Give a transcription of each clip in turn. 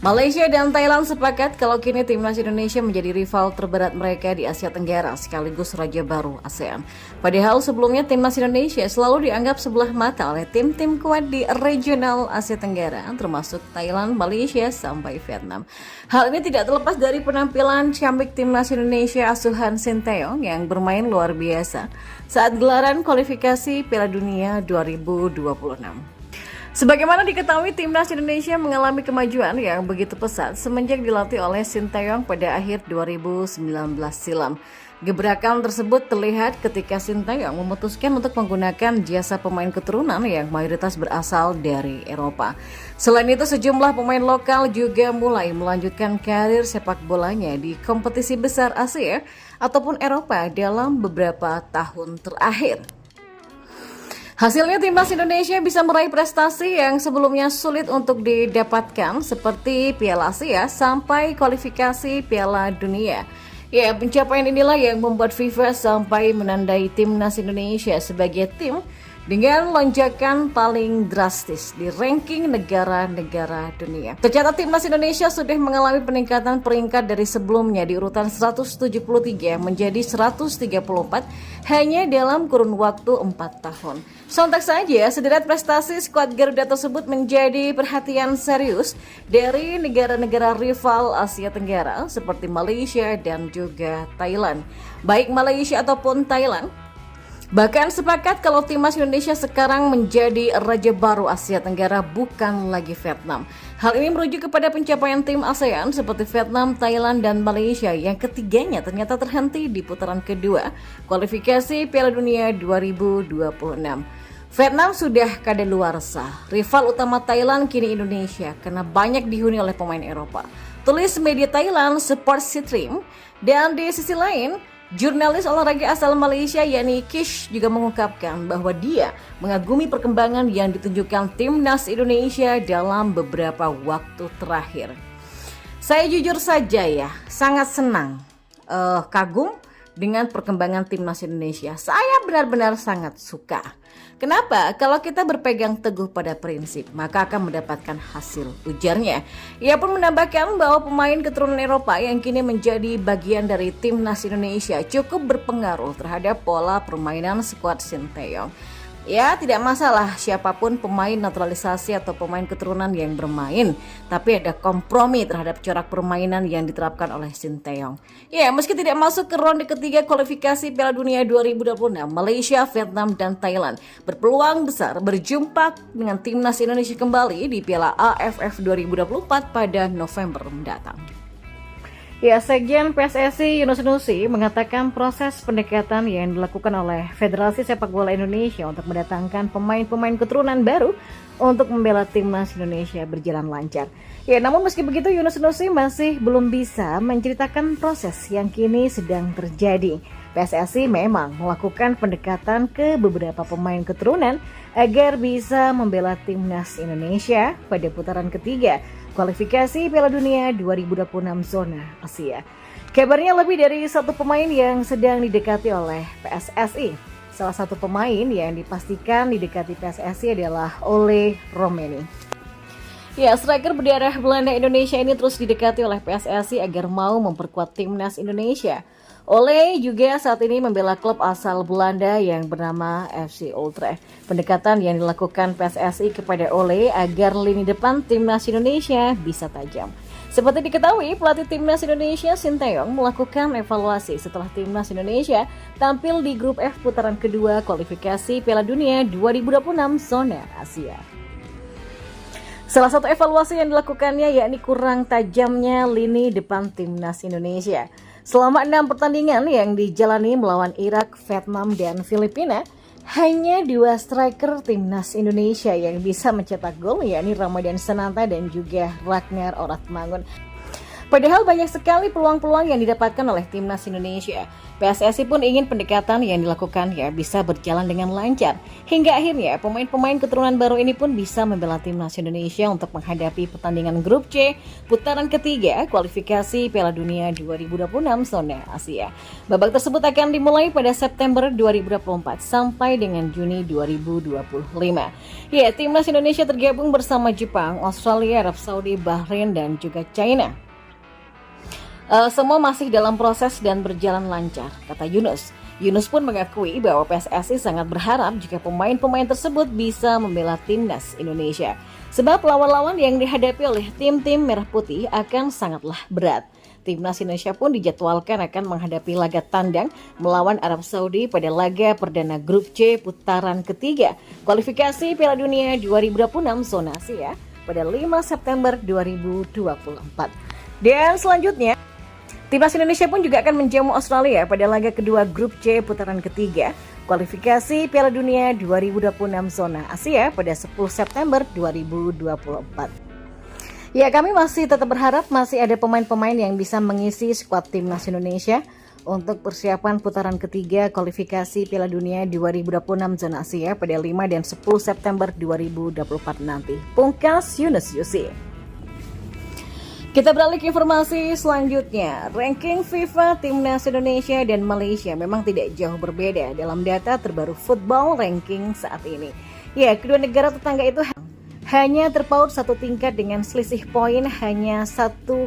Malaysia dan Thailand sepakat kalau kini timnas Indonesia menjadi rival terberat mereka di Asia Tenggara sekaligus raja baru ASEAN. Padahal sebelumnya timnas Indonesia selalu dianggap sebelah mata oleh tim-tim kuat di regional Asia Tenggara termasuk Thailand, Malaysia sampai Vietnam. Hal ini tidak terlepas dari penampilan ciamik timnas Indonesia asuhan Sinteyong yang bermain luar biasa saat gelaran kualifikasi Piala Dunia 2026. Sebagaimana diketahui, timnas Indonesia mengalami kemajuan yang begitu pesat semenjak dilatih oleh Sinteyong pada akhir 2019 silam. Gebrakan tersebut terlihat ketika Sinteyong memutuskan untuk menggunakan jasa pemain keturunan yang mayoritas berasal dari Eropa. Selain itu, sejumlah pemain lokal juga mulai melanjutkan karir sepak bolanya di kompetisi besar Asia ataupun Eropa dalam beberapa tahun terakhir. Hasilnya timnas Indonesia bisa meraih prestasi yang sebelumnya sulit untuk didapatkan seperti Piala Asia sampai kualifikasi Piala Dunia. Ya, pencapaian inilah yang membuat FIFA sampai menandai timnas Indonesia sebagai tim dengan lonjakan paling drastis di ranking negara-negara dunia. Tercatat timnas Indonesia sudah mengalami peningkatan peringkat dari sebelumnya di urutan 173 menjadi 134 hanya dalam kurun waktu 4 tahun. Sontak saja, sederet prestasi skuad Garuda tersebut menjadi perhatian serius dari negara-negara rival Asia Tenggara seperti Malaysia dan juga Thailand. Baik Malaysia ataupun Thailand bahkan sepakat kalau timnas Indonesia sekarang menjadi raja baru Asia Tenggara, bukan lagi Vietnam. Hal ini merujuk kepada pencapaian tim ASEAN seperti Vietnam, Thailand, dan Malaysia yang ketiganya ternyata terhenti di putaran kedua kualifikasi Piala Dunia 2026. Vietnam sudah kadaluarsa. Rival utama Thailand kini Indonesia karena banyak dihuni oleh pemain Eropa. Tulis media Thailand Sport Stream. Dan di sisi lain, jurnalis olahraga asal Malaysia yakni Kish juga mengungkapkan bahwa dia mengagumi perkembangan yang ditunjukkan timnas Indonesia dalam beberapa waktu terakhir. Saya jujur saja ya, sangat senang, kagum dengan perkembangan timnas Indonesia. Saya benar-benar sangat suka. Kenapa? Kalau kita berpegang teguh pada prinsip, maka akan mendapatkan hasil, ujarnya. Ia pun menambahkan bahwa pemain keturunan Eropa yang kini menjadi bagian dari timnas Indonesia cukup berpengaruh terhadap pola permainan skuad Sinteyong. Ya, tidak masalah siapapun pemain naturalisasi atau pemain keturunan yang bermain, tapi ada kompromi terhadap corak permainan yang diterapkan oleh Sinteyong. Ya, meski tidak masuk ke ronde ketiga kualifikasi Piala Dunia 2026, Malaysia, Vietnam, dan Thailand berpeluang besar berjumpa dengan timnas Indonesia kembali di Piala AFF 2024 pada November mendatang. Ya, Sekjen PSSI Yunus Nusi mengatakan proses pendekatan yang dilakukan oleh Federasi Sepak Bola Indonesia untuk mendatangkan pemain-pemain keturunan baru untuk membela timnas Indonesia berjalan lancar. Ya, namun meski begitu Yunus Nusi masih belum bisa menceritakan proses yang kini sedang terjadi. PSSI memang melakukan pendekatan ke beberapa pemain keturunan agar bisa membela timnas Indonesia pada putaran ketiga kualifikasi Piala Dunia 2026 zona Asia. Kabarnya lebih dari satu pemain yang sedang didekati oleh PSSI. Salah satu pemain yang dipastikan didekati PSSI adalah Ole Romeni. Ya, striker berdarah Belanda Indonesia ini terus didekati oleh PSSI agar mau memperkuat timnas Indonesia. Ole juga saat ini membela klub asal Belanda yang bernama FC Utrecht. Pendekatan yang dilakukan PSSI kepada Ole agar lini depan timnas Indonesia bisa tajam. Seperti diketahui, pelatih timnas Indonesia Sinteyong melakukan evaluasi setelah timnas Indonesia tampil di grup F putaran kedua kualifikasi Piala Dunia 2026 zona Asia. Salah satu evaluasi yang dilakukannya yakni kurang tajamnya lini depan timnas Indonesia. Selama 6 pertandingan yang dijalani melawan Irak, Vietnam, dan Filipina, hanya 2 striker timnas Indonesia yang bisa mencetak gol yakni Ramadan Sananta dan juga Ragnar Oratmangun. Padahal banyak sekali peluang-peluang yang didapatkan oleh timnas Indonesia. PSSI pun ingin pendekatan yang dilakukan bisa berjalan dengan lancar. Hingga akhirnya pemain-pemain keturunan baru ini pun bisa membela timnas Indonesia untuk menghadapi pertandingan grup C putaran ketiga kualifikasi Piala Dunia 2026 zona Asia. Babak tersebut akan dimulai pada September 2024 sampai dengan Juni 2025. Timnas Indonesia tergabung bersama Jepang, Australia, Arab Saudi, Bahrain, dan juga China. Semua masih dalam proses dan berjalan lancar, kata Yunus. Yunus pun mengakui bahwa PSSI sangat berharap jika pemain-pemain tersebut bisa membela timnas Indonesia. Sebab lawan-lawan yang dihadapi oleh tim-tim merah putih akan sangatlah berat. Timnas Indonesia pun dijadwalkan akan menghadapi laga tandang melawan Arab Saudi pada laga perdana grup C putaran ketiga kualifikasi Piala Dunia 2026 zona Asia pada 5 September 2024. Dan selanjutnya, timnas Indonesia pun juga akan menjamu Australia pada laga kedua grup C putaran ketiga kualifikasi Piala Dunia 2026 zona Asia pada 10 September 2024. Kami masih tetap berharap masih ada pemain-pemain yang bisa mengisi skuad timnas Indonesia untuk persiapan putaran ketiga kualifikasi Piala Dunia 2026 zona Asia pada 5 dan 10 September 2024 nanti. Pungkas Yunus Yusi. Kita beralih ke informasi selanjutnya. Ranking FIFA Timnas Indonesia dan Malaysia memang tidak jauh berbeda dalam data terbaru football ranking saat ini. Kedua negara tetangga itu hanya terpaut satu tingkat dengan selisih poin hanya 1,15.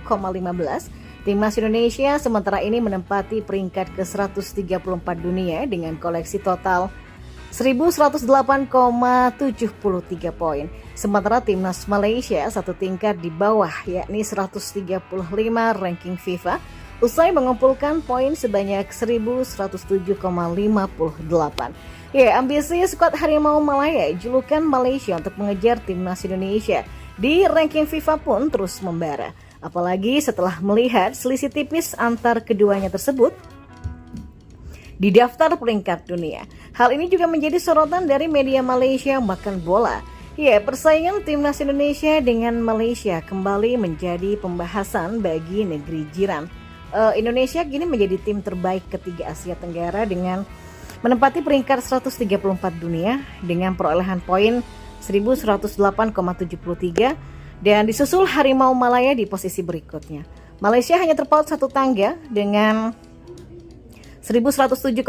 Timnas Indonesia sementara ini menempati peringkat ke-134 dunia dengan koleksi total 1.108,73 poin. Sementara timnas Malaysia satu tingkat di bawah yakni 135 ranking FIFA usai mengumpulkan poin sebanyak 1.107,58. Ambisi skuad Harimau Malaya julukan Malaysia untuk mengejar timnas Indonesia di ranking FIFA pun terus membara. Apalagi setelah melihat selisih tipis antar keduanya tersebut di daftar peringkat dunia. Hal ini juga menjadi sorotan dari media Malaysia Makan Bola. Persaingan timnas Indonesia dengan Malaysia kembali menjadi pembahasan bagi negeri jiran. Indonesia kini menjadi tim terbaik ketiga Asia Tenggara dengan menempati peringkat 134 dunia dengan perolehan poin 1.108,73 dan disusul Harimau Malaya di posisi berikutnya. Malaysia hanya terpaut satu tangga dengan 1.107,58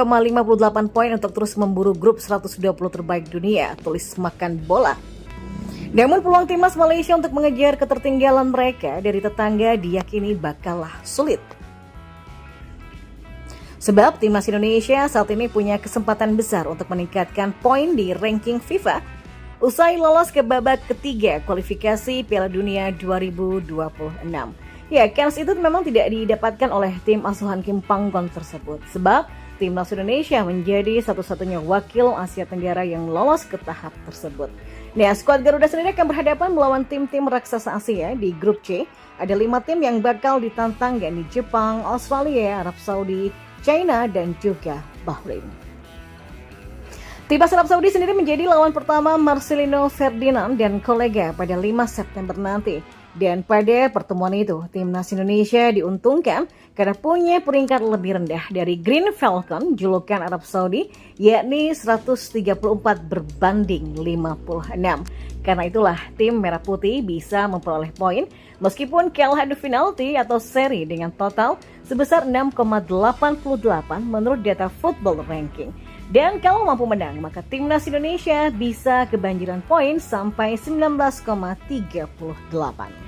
poin untuk terus memburu grup 120 terbaik dunia, tulis Makan Bola. Namun peluang timnas Malaysia untuk mengejar ketertinggalan mereka dari tetangga diyakini bakallah sulit. Sebab timnas Indonesia saat ini punya kesempatan besar untuk meningkatkan poin di ranking FIFA usai lolos ke babak ketiga kualifikasi Piala Dunia 2026. Kans itu memang tidak didapatkan oleh tim asuhan Kim Panggon tersebut. Sebab timnas Indonesia menjadi satu-satunya wakil Asia Tenggara yang lolos ke tahap tersebut. Skuad Garuda sendiri akan berhadapan melawan tim-tim raksasa Asia di grup C. Ada 5 tim yang bakal ditantang yakni Jepang, Australia, Arab Saudi, China, dan juga Bahrain. Timnas Arab Saudi sendiri menjadi lawan pertama Marcelino Ferdinand dan kolega pada 5 September nanti. Dan pada pertemuan itu, timnas Indonesia diuntungkan karena punya peringkat lebih rendah dari Green Falcon, julukan Arab Saudi, yakni 134 berbanding 56. Karena itulah tim Merah Putih bisa memperoleh poin meskipun kalah adu penalti atau seri dengan total sebesar 6,88 menurut data Football Ranking. Dan kalau mampu menang, maka timnas Indonesia bisa kebanjiran poin sampai 19,38.